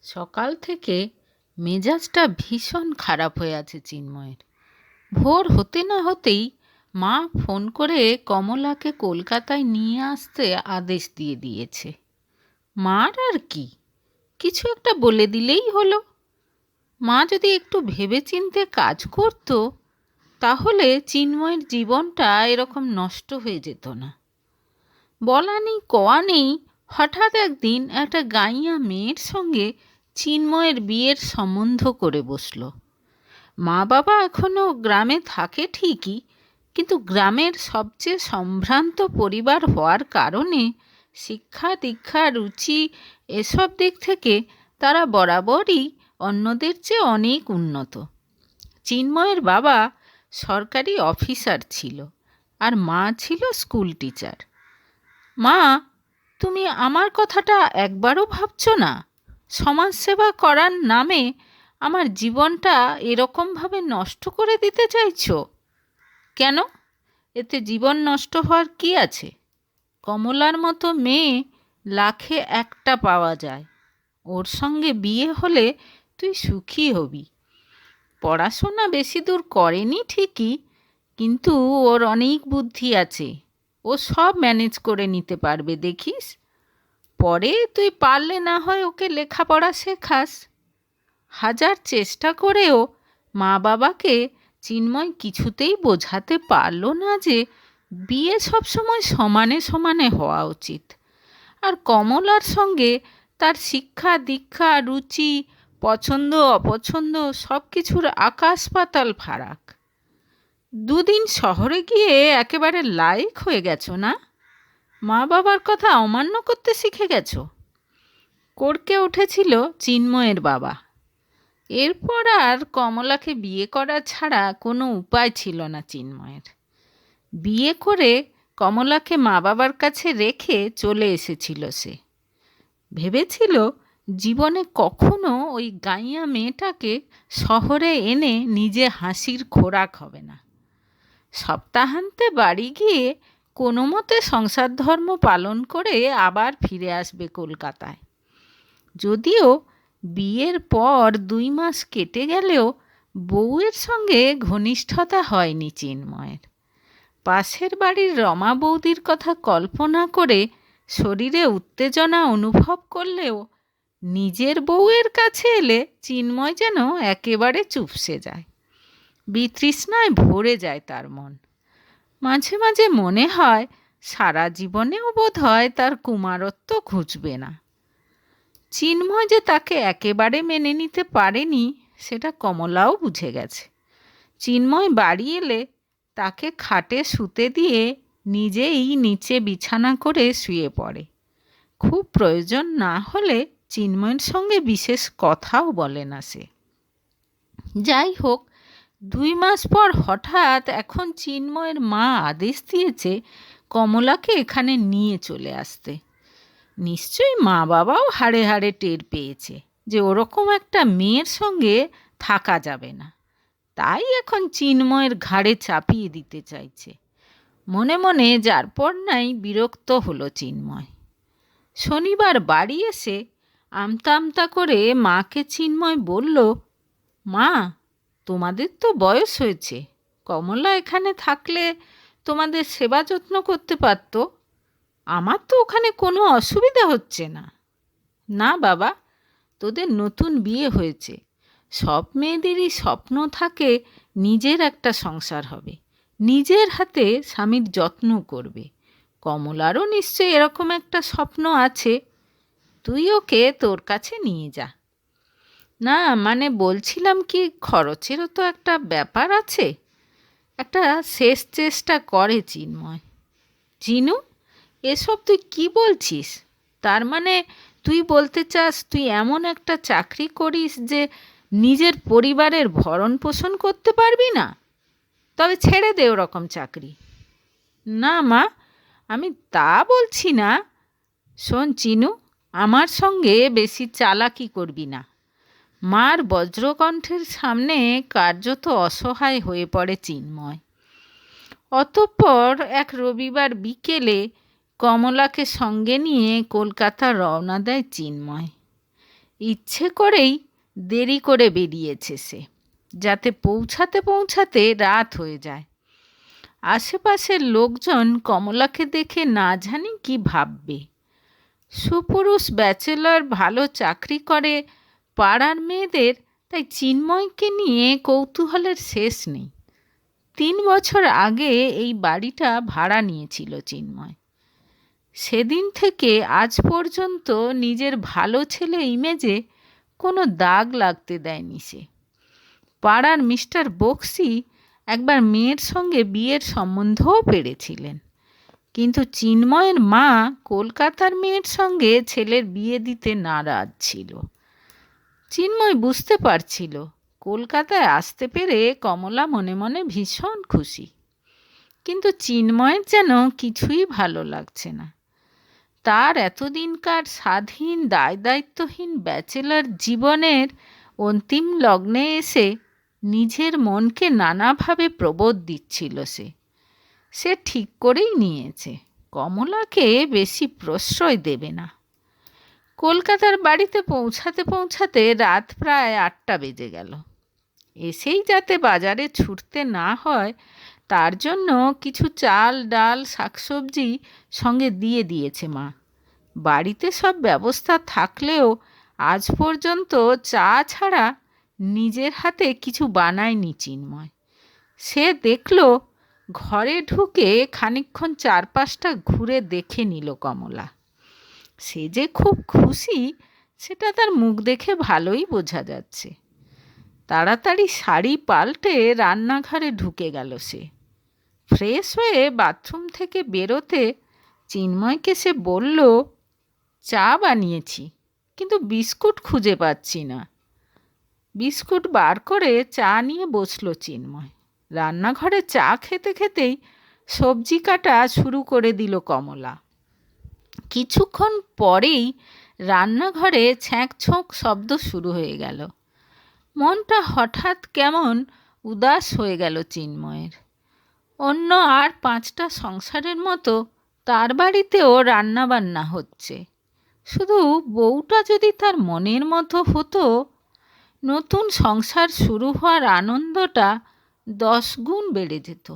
সকাল থেকে মেজাজটা ভীষণ খারাপ হয়ে আছে চিন্ময়ের। ভোর হতে না হতেই মা ফোন করে কমলাকে কলকাতায় নিয়ে আসতে আদেশ দিয়ে দিয়েছে। মার আর কি, কিছু একটা বলে দিলেই হলো। মা যদি একটু ভেবেচিন্তে কাজ করতো তাহলে চিন্ময়ের জীবনটা এরকম নষ্ট হয়ে যেত না। বলা নেই কওয়া নেই, হঠাৎ একদিন একটা গাইয়া মেয়ের সঙ্গে চিন্ময়ের বিয়ের সম্বন্ধ করে বসল। মা বাবা এখনও গ্রামে থাকে ঠিকই, কিন্তু গ্রামের সবচেয়ে সম্ভ্রান্ত পরিবার হওয়ার কারণে শিক্ষা দীক্ষা রুচি এসব দিক থেকে তারা বরাবরই অন্যদের চেয়ে অনেক উন্নত। চিন্ময়ের বাবা সরকারি অফিসার ছিল আর মা ছিল স্কুল টিচার। মা, তুমি আমার কথাটা একবারও ভাবছো না? সমাজসেবা করার নামে আমার জীবনটা এরকমভাবে নষ্ট করে দিতে চাইছো কেন? এতে জীবন নষ্ট হওয়ার কি আছে? কমলার মতো মেয়ে লাখে একটা পাওয়া যায়। ওর সঙ্গে বিয়ে হলে তুই সুখী হবি। পড়াশোনা বেশি দূর করেনি ঠিকই, কিন্তু ওর অনেক বুদ্ধি আছে। ও সব ম্যানেজ করে নিতে পারবে দেখিস। পরে তুই পারলে না হয় ওকে লেখাপড়া শেখাস। হাজার চেষ্টা করেও মা বাবাকে চিন্ময় কিছুতেই বোঝাতে পারল না যে বিয়ে সবসময় সমানে সমানে হওয়া উচিত। আর কমলার সঙ্গে তার শিক্ষা দীক্ষা রুচি পছন্দ অপছন্দ সব কিছুর আকাশ পাতাল ফারাক। দুদিন শহরে গিয়ে একেবারে লায়ক হয়ে গেছো না? মা বাবার কথা অমান্য করতে শিখে গেছো। কড়কে উঠেছিল চিন্ময়ের বাবা। এরপর আর কমলাকে বিয়ে করা ছাড়া কোনো উপায় ছিল না চিন্ময়ের। বিয়ে করে কমলাকে মা বাবার কাছে রেখে চলে এসেছিল সে। ভেবেছিল জীবনে কখনো ওই গাইয়া মেয়েটাকে শহরে এনে নিজে হাসির খোরাক হবে না। সপ্তাহান্তে বাড়ি গিয়ে কোনো মতে সংসার ধর্ম পালন করে আবার ফিরে আসবে কলকাতায়। যদিও বিয়ের পর 2 মাস কেটে গেলেও বউয়ের সঙ্গে ঘনিষ্ঠতা হয়নি চিন্ময়ের। পাশের বাড়ির রমা বৌদির কথা কল্পনা করে শরীরে উত্তেজনা অনুভব করলেও নিজের বউয়ের কাছে এলে চিন্ময় যেন একেবারে চুপসে যায়। বিতৃষ্ণায় ভরে যায় তার মন। মাঝে মাঝে মনে হয় সারা জীবনেও বোধ হয় তার কুমারত্ব ঘুচবে না। চিন্ময় যে তাকে একেবারে মেনে নিতে পারেনি সেটা কমলাও বুঝে গেছে। চিন্ময় বাড়ি এলে তাকে খাটে শুতে দিয়ে নিজেই নিচে বিছানা করে শুয়ে পড়ে। খুব প্রয়োজন না হলে চিন্ময়ের সঙ্গে বিশেষ কথাও বলে না সে। যাই হোক, 2 মাস পর হঠাৎ এখন চিন্ময়ের মা আদেশ দিয়েছে কমলাকে এখানে নিয়ে চলে আসতে। নিশ্চয়ই মা বাবাও হাড়ে হাড়ে টের পেয়েছে যে ওরকম একটা মেয়ের সঙ্গে থাকা যাবে না, তাই এখন চিন্ময়ের ঘাড়ে চাপিয়ে দিতে চাইছে। মনে মনে যার পর নাই বিরক্ত হলো চিন্ময়। শনিবার বাড়ি এসে আমতা আমতা করে মাকে চিন্ময় বলল, মা, তোমাদের তো বয়স হয়েছে, কমলা এখানে থাকলে তোমাদের সেবা যত্ন করতে পারত। আমার তো ওখানে কোনো অসুবিধা হচ্ছে না। না বাবা, তোদের নতুন বিয়ে হয়েছে, সব মেয়েদেরই স্বপ্ন থাকে নিজের একটা সংসার হবে, নিজের হাতে স্বামীর যত্ন করবে। কমলারও নিশ্চয়ই এরকম একটা স্বপ্ন আছে। তুই ওকে তোর কাছে নিয়ে যা। না মানে বলছিলাম কি, খরচেরও তো একটা ব্যাপার আছে। একটা শেষ চেষ্টা করে চিন্ময়। চিনু, এসব তুই কি বলছিস? তার মানে তুই বলতে চাস তুই এমন একটা চাকরি করিস যে নিজের পরিবারের ভরণ পোষণ করতে পারবি না? তবে ছেড়ে দে ওরকম চাকরি। না মা, আমি তা বলছি না। শোন চিনু, আমার সঙ্গে বেশি চালাকি করবি না। মার বজ্রকণ্ঠের সামনে কার্যত অসহায় হয়ে পড়ে চিন্ময়। অতঃপর এক রবিবার বিকেলে কমলাকে সঙ্গে নিয়ে কলকাতা রওনা দেয় চিন্ময়। ইচ্ছে করেই দেরি করে বেরিয়েছে সে, যাতে পৌঁছাতে পৌঁছাতে রাত হয়ে যায়। আশেপাশের লোকজন কমলাকে দেখে না জানি কি ভাববে। সুপুরুষ ব্যাচেলর, ভালো চাকরি করে, পাড়ার মেয়েদের তাই চিন্ময়কে নিয়ে কৌতূহলের শেষ নেই। 3 বছর আগে এই বাড়িটা ভাড়া নিয়েছিল চিন্ময়। সেদিন থেকে আজ পর্যন্ত নিজের ভালো ছেলে ইমেজে কোনো দাগ লাগতে দেয়নি সে। পাড়ার মিস্টার বক্সি একবার মেয়ের সঙ্গে বিয়ের সম্বন্ধও পেড়েছিলেন, কিন্তু চিন্ময়ের মা কলকাতার মেয়ের সঙ্গে ছেলের বিয়ে দিতে নারাজ ছিল। চিন্ময় বুঝতে পারছিল কলকাতায় আসতে পেরে কমলা মনে মনে ভীষণ খুশি, কিন্তু চিন্ময়ের যেন কিছুই ভালো লাগছে না। তার এতদিনকার স্বাধীন দায়িত্বহীন ব্যাচেলর জীবনের অন্তিম লগ্নে এসে নিজের মনকে নানাভাবে প্রবোধ দিচ্ছিল সে ঠিক করেই নিয়েছে কমলাকে বেশি প্রশ্রয় দেবে না। কলকাতার বাড়িতে পৌঁছাতে পৌঁছাতে রাত প্রায় 8টা বেজে গেল। এসেই যাতে বাজারে ছুটতে না হয় তার জন্য কিছু চাল ডাল শাকসবজি সঙ্গে দিয়ে দিয়েছে মা। বাড়িতে সব ব্যবস্থা থাকলেও আজ পর্যন্ত চা ছাড়া নিজের হাতে কিছু বানায়নি চিন্ময়। সে দেখল, ঘরে ঢুকে খানিকক্ষণ চারপাশটা ঘুরে দেখে নিল কমলা। সে যে খুব খুশি সেটা তার মুখ দেখে ভালোই বোঝা যাচ্ছে। তাড়াতাড়ি শাড়ি পাল্টে রান্নাঘরে ঢুকে গেল সে। ফ্রেশ হয়ে বাথরুম থেকে বেরোতে চিন্ময়কে সে বলল, চা বানিয়েছি, কিন্তু বিস্কুট খুঁজে পাচ্ছি না। বিস্কুট বার করে চা নিয়ে বসলো চিন্ময়। রান্নাঘরে চা খেতে খেতেই সবজি কাটা শুরু করে দিল কমলা। কিছুক্ষণ পরেই রান্নাঘরে ছ্যাঁক-ছোঁক শব্দ শুরু হয়ে গেল। মনটা হঠাৎ কেমন উদাস হয়ে গেল চিন্ময়ের। অন্য আর 5টা সংসারের মতো তার বাড়িতেও রান্নাবান্না হচ্ছে। শুধু বউটা যদি তার মনের মতো হতো, নতুন সংসার শুরু হওয়ার আনন্দটা 10 গুণ বেড়ে যেত।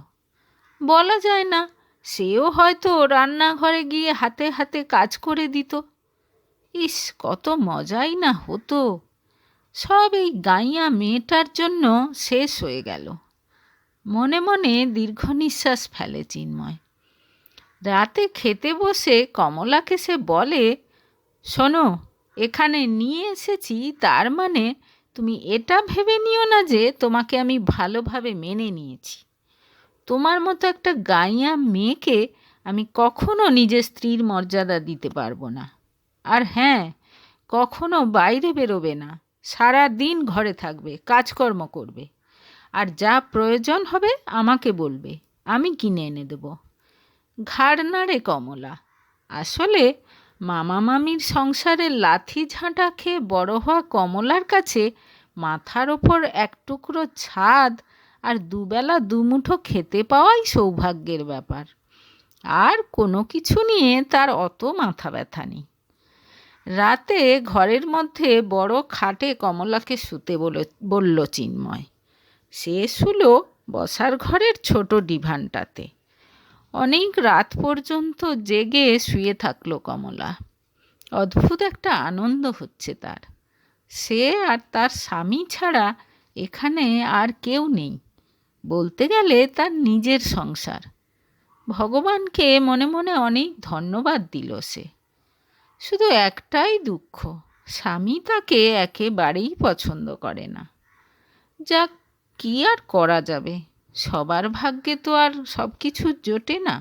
বলা যায় না, সেও হয়তো রান্নাঘরে গিয়ে হাতে হাতে কাজ করে দিত। ইস, কত মজাই না হতো। সব এই গাইয়া মেয়েটার জন্য শেষ হয়ে গেল। মনে মনে দীর্ঘ নিঃশ্বাস ফেলে চিন্ময়। রাতে খেতে বসে কমলাকে সে বলে, শোনো, এখানে নিয়ে এসেছি তার মানে তুমি এটা ভেবে নিও না যে তোমাকে আমি ভালোভাবে মেনে নিয়েছি। তোমার মতো একটা গাইয়া মেয়েকে আমি কখনো নিজের স্ত্রীর মর্যাদা দিতে পারবো না। আর হ্যাঁ, কখনো বাইরে বেরোবে না, সারা দিন ঘরে থাকবে, কাজকর্ম করবে, আর যা প্রয়োজন হবে আমাকে বলবে, আমি কিনে এনে দেব। ঘাড় নাড়ে কমলা। আসলে মামা মামির সংসারের লাথি ঝাঁটা খেয়ে বড় হওয়া কমলার কাছে মাথার ওপর এক টুকরো ছাদ আর দুবেলা দুমুঠো খেতে পাওয়াই সৌভাগ্যের ব্যাপার। আর কোনো কিছু নিয়ে তার অত মাথা ব্যথা নেই। রাতে ঘরের মধ্যে বড় খাটে কমলাকে শুতে বলল চিন্ময়। সে শুলো বসার ঘরের ছোট ডিভানটাতে। অনেক রাত পর্যন্ত জেগে শুয়ে থাকলো কমলা। অদ্ভুত একটা আনন্দ হচ্ছে তার। সে আর তার স্বামী ছাড়া এখানে আর কেউ নেই। বলতে গেলে তার নিজের সংসার। ভগবানকে মনে মনে অনেক ধন্যবাদ দিল সে। শুধু একটাই দুঃখ, স্বামী তাকে একেবারেই পছন্দ করে না। যাক, কি আর করা যাবে, সবার ভাগ্যে তো আর সব কিছু জোটে না।